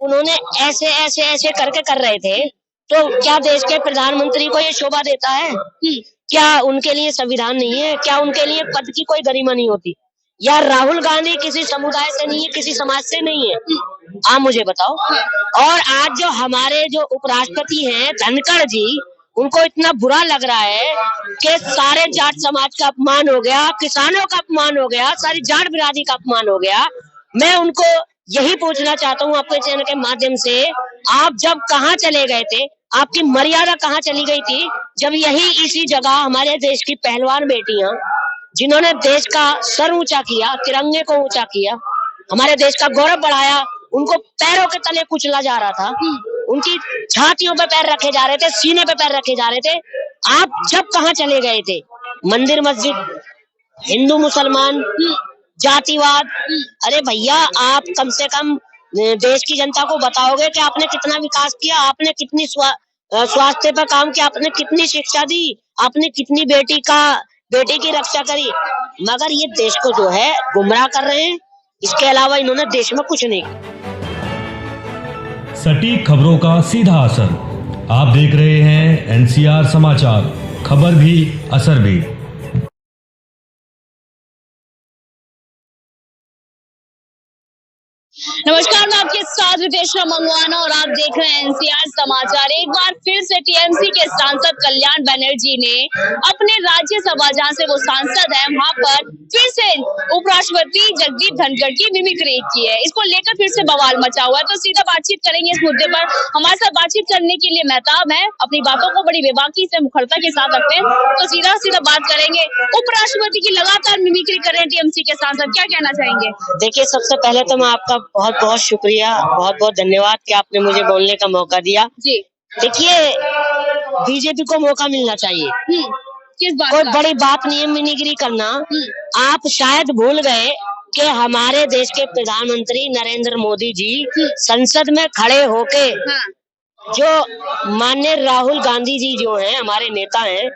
उन्होंने ऐसे ऐसे ऐसे करके कर रहे थे, तो क्या देश के प्रधानमंत्री को ये शोभा देता है? क्या उनके लिए संविधान नहीं है? क्या उनके लिए पद की कोई गरिमा नहीं होती? या राहुल गांधी किसी समुदाय से नहीं है, किसी समाज से नहीं है? आप मुझे बताओ। और आज जो हमारे जो उपराष्ट्रपति हैं धनखड़ जी, उनको इतना बुरा लग रहा है कि सारे जाट समाज का अपमान हो गया, किसानों का अपमान हो गया, सारी जाट बिरादरी का अपमान हो गया। मैं उनको यही पूछना चाहता हूँ आपके चैनल के माध्यम से, आप जब कहाँ चले गए थे? आपकी मर्यादा कहाँ चली गई थी जब यही इसी जगह हमारे देश की पहलवान बेटियां, जिन्होंने देश का सर ऊंचा किया, तिरंगे को ऊंचा किया, हमारे देश का गौरव बढ़ाया, उनको पैरों के तले कुचला जा रहा था, उनकी छातियों पे पैर रखे जा रहे थे, सीने पे पैर रखे जा रहे थे। आप जब कहाँ चले गए थे? मंदिर मस्जिद, हिंदू मुसलमान, जातिवाद। अरे भैया, आप कम से कम देश की जनता को बताओगे कि आपने कितना विकास किया, आपने कितनी स्वास्थ्य पर काम किया, आपने कितनी शिक्षा दी, आपने कितनी बेटी की रक्षा करी। मगर ये देश को जो है गुमराह कर रहे हैं, इसके अलावा इन्होंने देश में कुछ नहीं। सटीक खबरों का सीधा असर। आप देख रहे हैं एनसीआर समाचार, खबर भी असर भी। नमस्कार, मैं आपके साथ रितेशा मंगवाना और आप देख रहे हैं एनसीआर समाचार। एक बार फिर से टीएमसी के सांसद कल्याण बनर्जी ने अपने राज्यसभा, जहां से वो सांसद हैं, वहां पर फिर से उपराष्ट्रपति जगदीप धनखड़ की मिमिक्री की है। इसको लेकर फिर से बवाल मचा हुआ है। तो सीधा बातचीत करेंगे इस मुद्दे पर। हमारे साथ बातचीत करने के लिए मेहताब है, अपनी बातों को बड़ी बेबाकी से, मुखरता के साथ रखते हैं। तो सीधा बात करेंगे। उपराष्ट्रपति की लगातार मिमिक्री कर रहे हैं टीएमसी के सांसद, क्या कहना चाहेंगे? देखिए, सबसे पहले तो मैं आपका बहुत बहुत शुक्रिया, बहुत बहुत धन्यवाद कि आपने मुझे बोलने का मौका दिया जी। देखिए, बीजेपी को मौका मिलना चाहिए। किस बात कोई बड़ी बात नहीं है मिमिक्री करना। आप शायद भूल गए कि हमारे देश के प्रधानमंत्री नरेंद्र मोदी जी संसद में खड़े होके जो माननीय राहुल गांधी जी जो हैं, हमारे नेता हैं,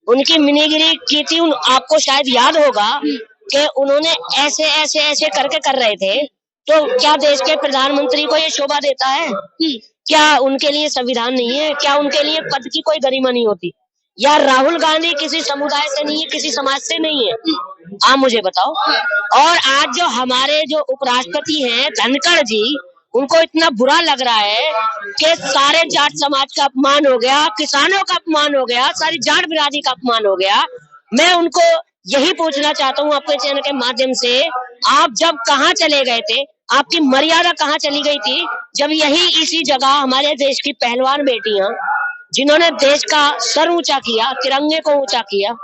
उनकी मिमिक्री की थी। आपको शायद याद होगा कि उन्होंने ऐसे ऐसे ऐसे करके कर रहे थे, तो क्या देश के प्रधानमंत्री को ये शोभा देता है? क्या उनके लिए संविधान नहीं है? क्या उनके लिए पद की कोई गरिमा नहीं होती? या राहुल गांधी किसी समुदाय से नहीं है, किसी समाज से नहीं है? आप मुझे बताओ। और आज जो हमारे जो उपराष्ट्रपति हैं धनखड़ जी, उनको इतना बुरा लग रहा है कि सारे जाट समाज का अपमान हो गया, किसानों का अपमान हो गया, सारी जाट बिरादरी का अपमान हो गया। मैं उनको यही पूछना चाहता हूँ आपके चैनल के माध्यम से, आप जब कहाँ चले गए थे? आपकी मर्यादा कहाँ चली गई थी जब यही इसी जगह हमारे देश की पहलवान बेटियां, जिन्होंने देश का सर ऊंचा किया, तिरंगे को ऊंचा किया,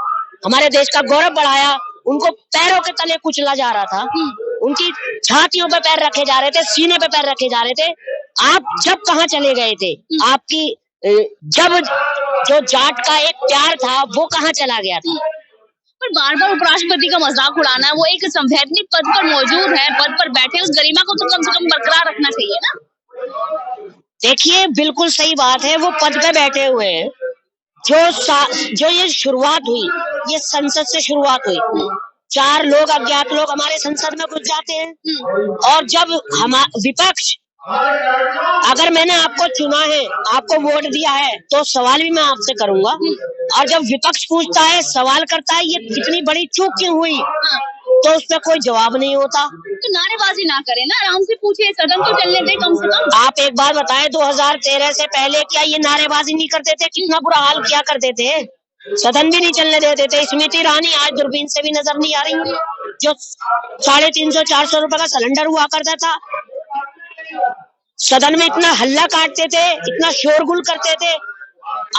हमारे देश का गौरव बढ़ाया, उनको पैरों के तले कुचला जा रहा था, उनकी छातियों पे पैर रखे जा रहे थे, सीने पे पैर रखे जा रहे थे। आप जब कहाँ चले गए थे? आपकी जब जो जाट का एक प्यार था वो कहाँ चला गया था? पर बार-बार उपराष्ट्रपति का मजाक उड़ाना है। वो एक संवैधानिक पद पर मौजूद है, पद पर बैठे, उस गरिमा को तो कम से कम बरकरार रखना चाहिए ना। देखिए, बिल्कुल सही बात है, वो पद पे बैठे हुए हैं। जो ये शुरुआत हुई, ये संसद से शुरुआत हुई। 4 लोग, अज्ञात लोग हमारे संसद में घुस जाते हैं, और जब हम विपक्ष, अगर मैंने आपको चुना है, आपको वोट दिया है, तो सवाल भी मैं आपसे करूंगा। और जब विपक्ष पूछता है, सवाल करता है, ये इतनी बड़ी चूक क्यों हुई, तो उस पर कोई जवाब नहीं होता। तो नारेबाजी ना करें ना, आराम से पूछे, सदन तो चलने दे कम से कम। आप एक बार बताएं, 2013 से पहले क्या ये नारेबाजी नहीं करते थे? कितना बुरा हाल किया करते थे, सदन भी नहीं चलने देते थे। स्मृति ईरानी आज दूरबीन से भी नजर नहीं आ रही, जो 350-400 रुपए का सिलेंडर हुआ करता था, सदन में इतना हल्ला काटते थे, इतना शोरगुल करते थे।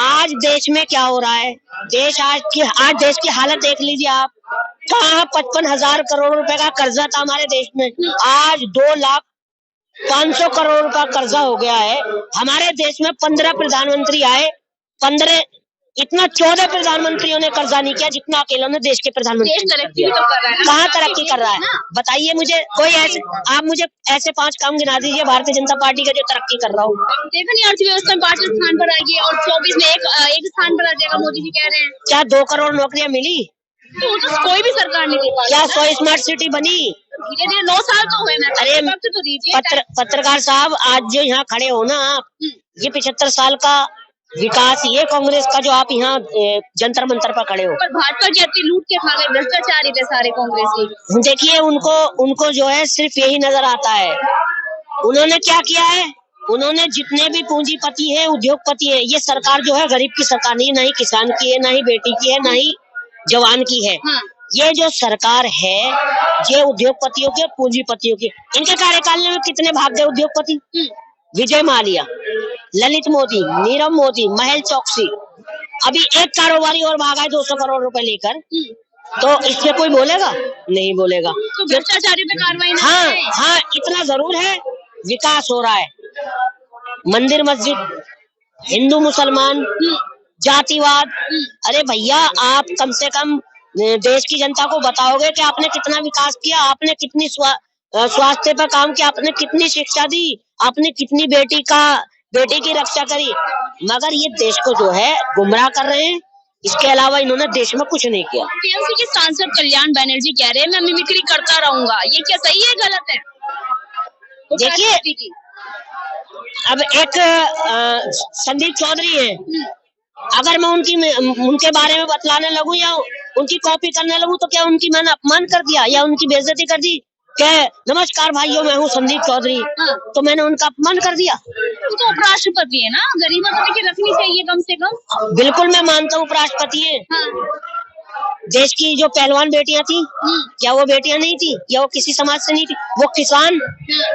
आज देश में क्या हो रहा है? आज देश की हालत देख लीजिए आप। कहाँ 55,000 करोड़ रुपए का कर्जा था हमारे देश में, आज 2,05,000 करोड़ रुपया कर्जा हो गया है। हमारे देश में 15 प्रधानमंत्री आए, 14 प्रधानमंत्रियों ने कर्जा नहीं किया जितना अकेले ने देश के प्रधानमंत्री। कहाँ तरक्की कर रहा है? बताइए मुझे कोई ऐसे, आप मुझे ऐसे 5 काम गिना दीजिए भारतीय जनता पार्टी का जो तरक्की कर रहा हूँ। देखा नहीं, अर्थव्यवस्था में 5वें स्थान पर आ गई और 24 में एक स्थान पर आ जाएगा, मोदी जी कह रहे हैं। क्या 2 करोड़ नौकरियां मिली? तो वो तो कोई भी सरकार नहीं दे पा क्या 100 स्मार्ट सिटी बनी? धीरे धीरे 9 साल तो हुए। मैं अरे वक्त तो दीजिए। पत्रकार साहब, आज जो यहाँ खड़े हो ना आप, ये 75 साल का विकास ये कांग्रेस का जो आप यहाँ जंतर मंतर पर खड़े हो। पर भाजपा की अपनी लूट के खा गए, भ्रष्टाचारी थे सारे कांग्रेसी। देखिए उनको जो है सिर्फ यही नजर आता है। उन्होंने क्या किया है? उन्होंने जितने भी पूंजीपति है, उद्योगपति है, ये सरकार जो है गरीब की सरकार नहीं, ना ही किसान की है, ना ही बेटी की है, ना ही जवान की है। ये जो सरकार है ये उद्योगपतियों की, पूंजीपतियों की। इनके कार्यकाल में कितने भाग गए उद्योगपति? विजय माल्या, ललित मोदी, नीरव मोदी, महेश चौकसी। अभी एक कारोबारी और भागा है 200 करोड़ रुपए लेकर। तो इसमें कोई बोलेगा? नहीं बोलेगा। तो भ्रष्टाचारी पे कार्रवाई नहीं? हाँ, इतना जरूर है, विकास हो रहा है। मंदिर मस्जिद, हिंदू मुसलमान, जातिवाद। अरे भैया, आप कम से कम देश की जनता को बताओगे कि आपने कितना विकास किया, आपने कितनी स्वास्थ्य पर काम किया, आपने कितनी शिक्षा दी, आपने कितनी बेटी की रक्षा करी। मगर ये देश को जो है गुमराह कर रहे हैं। इसके अलावा इन्होंने देश में कुछ नहीं किया। टीएमसी के सांसद कल्याण बनर्जी कह रहे हैं मैं मिमिक्री करता रहूंगा, ये क्या सही है गलत है? देखिए, अब एक संदीप चौधरी है, अगर मैं उनके बारे में बतलाने लगूं या उनकी कॉपी करने लगूं तो क्या उनकी मैंने अपमान कर दिया या उनकी बेइज्जती कर दी? क्या नमस्कार भाइयों, मैं हूँ संदीप चौधरी, तो मैंने उनका अपमान कर दिया? तो उपराष्ट्रपति है ना, गरीबों की रखनी चाहिए कम से कम। बिल्कुल मैं मानता हूँ उपराष्ट्रपति है। देश की जो पहलवान बेटियां थी, क्या वो बेटियां नहीं थी? या वो किसी समाज से नहीं थी? वो किसान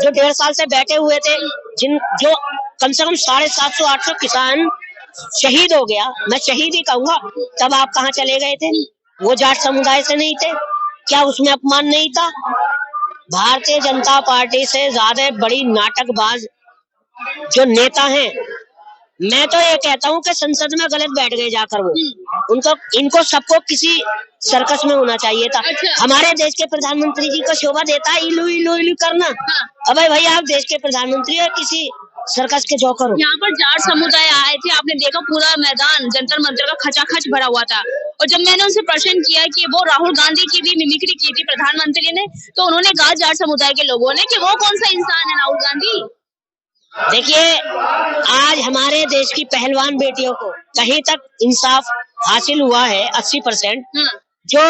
जो 1.5 साल से बैठे हुए थे, जो कम से कम 750-800 किसान शहीद हो गया, मैं शहीद ही कहूंगा। तब आप कहाँ चले गए थे? वो जाट समुदाय से नहीं थे? क्या उसमें अपमान नहीं था? भारतीय जनता पार्टी से ज्यादा बड़ी नाटकबाज जो नेता हैं, मैं तो ये कहता हूँ कि संसद में गलत बैठ गए जाकर वो। इनको सबको किसी सर्कस में होना चाहिए था। हमारे देश के प्रधानमंत्री जी को शोभा देता है इलू इलू इलू करना। अबे भाई, आप देश के प्रधानमंत्री हो, किसी सर्कस के जौकर हो। यहाँ पर जाट समुदाय आए थे, आपने देखा पूरा मैदान जंतर मंतर का खचाखच भरा हुआ था। और जब मैंने उनसे प्रश्न किया कि वो राहुल गांधी की भी मिमिक्री की थी प्रधानमंत्री ने, तो उन्होंने कहा जाट समुदाय के लोगों ने कि वो कौन सा इंसान है राहुल गांधी। देखिए, आज हमारे देश की पहलवान बेटियों को कहीं तक इंसाफ हासिल हुआ है 80%। जो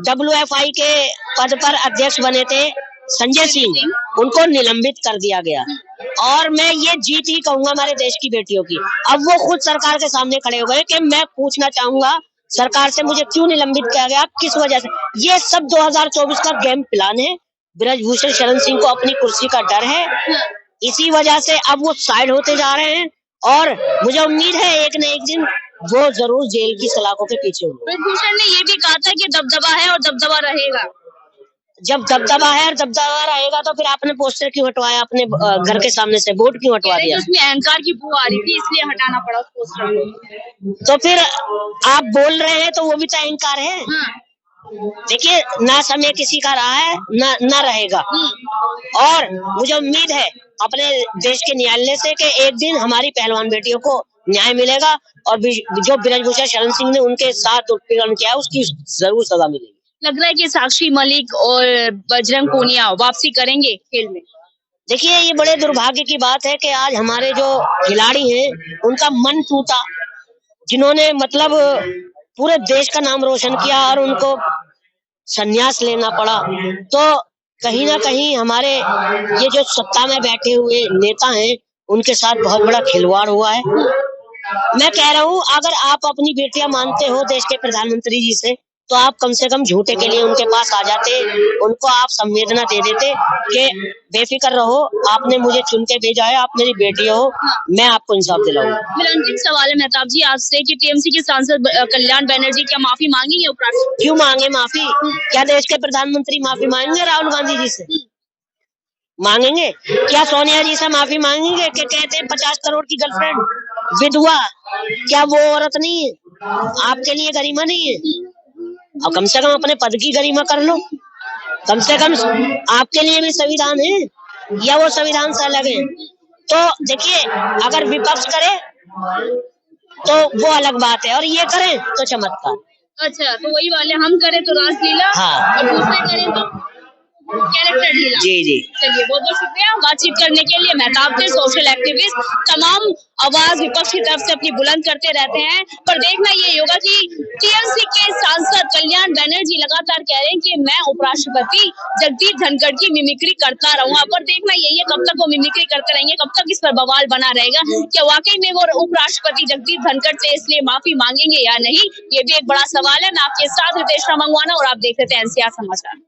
WFI के पद पर अध्यक्ष बने थे संजय सिंह, उनको निलंबित कर दिया गया। और मैं ये जीत ही कहूंगा हमारे देश की बेटियों की। अब वो खुद सरकार के सामने खड़े हो गए कि मैं पूछना चाहूंगा सरकार से, मुझे क्यों निलंबित किया गया, किस वजह से। ये सब 2024 का गेम प्लान है। ब्रजभूषण शरण सिंह को अपनी कुर्सी का डर है, इसी वजह से अब वो साइड होते जा रहे हैं। और मुझे उम्मीद है एक न एक दिन वो जरूर जेल की सलाखों के पीछे होंगे। ब्रजभूषण ने ये भी कहा था कि दबदबा है और दबदबा रहेगा। जब दबदबा है और दबदबा रहेगा तो फिर आपने पोस्टर क्यों हटवाया अपने घर के सामने से? बोर्ड क्यों हटवा दिया? उसमें अहंकार की बू आ रही थी, इसलिए हटाना पड़ा उस पोस्टर को। तो फिर आप बोल रहे हैं तो वो भी तो अहंकार है। देखिए, ना समय किसी का रहा है ना रहेगा। और मुझे उम्मीद है अपने देश के न्यायालय से कि एक दिन हमारी पहलवान बेटियों को न्याय मिलेगा और जो ब्रजभूषण शरण सिंह ने उनके साथ उत्पीड़न किया है उसकी जरूर सजा मिलेगी। लग रहा है कि साक्षी मलिक और बजरंग पूनिया वापसी करेंगे खेल में। देखिए, ये बड़े दुर्भाग्य की बात है कि आज हमारे जो खिलाड़ी हैं उनका मन टूटा, जिन्होंने मतलब पूरे देश का नाम रोशन किया और उनको संन्यास लेना पड़ा। तो कहीं ना कहीं हमारे ये जो सत्ता में बैठे हुए नेता हैं उनके साथ बहुत बड़ा खिलवाड़ हुआ है। मैं कह रहा हूँ, अगर आप अपनी बेटियां मानते हो देश के प्रधानमंत्री जी से, तो आप कम से कम झूठे के लिए उनके पास आ जाते, उनको आप संवेदना दे देते कि बेफिक्र रहो, आपने मुझे चुन के भेजा है, आप मेरी बेटी हो, मैं आपको इंसाफ दिलाऊंगा। मेरा अंतिम सवाल है मेहताब जी आपसे कि टीएमसी के सांसद कल्याण बनर्जी क्या माफी मांगेंगे उपराष्ट्रपति? क्यों मांगे माफी? क्या देश के प्रधानमंत्री माफी मांगेंगे राहुल गांधी जी से? मांगेंगे? क्या सोनिया जी से माफी मांगेंगे कि कहते हैं 50 करोड़ की गर्लफ्रेंड विधवा? क्या वो औरत नहीं है? आपके लिए गरिमा नहीं है? और कम से कम अपने पद की गरिमा कर लो। कम से कम आपके लिए भी संविधान है या वो संविधान से अलग है? तो देखिए, अगर विपक्ष करे तो वो अलग बात है और ये करें तो चमत्कार। अच्छा, तो वही वाले हम करें तो रासलीला हाँ। और दूसरे करें तो कैरेक्टर लीला। जी जी। चलिए बहुत बहुत शुक्रिया बातचीत करने के लिए। मेहताब थे सोशल एक्टिविस्ट, तमाम आवाज विपक्ष की तरफ से अपनी बुलंद करते रहते हैं, पर देखना ये होगा कि टीएमसी के सांसद कल्याण बनर्जी लगातार कह रहे हैं कि मैं उपराष्ट्रपति जगदीप धनखड़ की मिमिक्री करता रहूंगा, पर देखना यही है कब तक वो मिमिक्री करते रहेंगे, कब तक इस पर बवाल बना रहेगा, क्या वाकई में वो उपराष्ट्रपति जगदीप धनखड़ से इसलिए माफी मांगेंगे या नहीं, ये भी एक बड़ा सवाल है। मैं आपके साथ रितेश मंगवाना और आप देख रहे थे एनसीआर समाचार।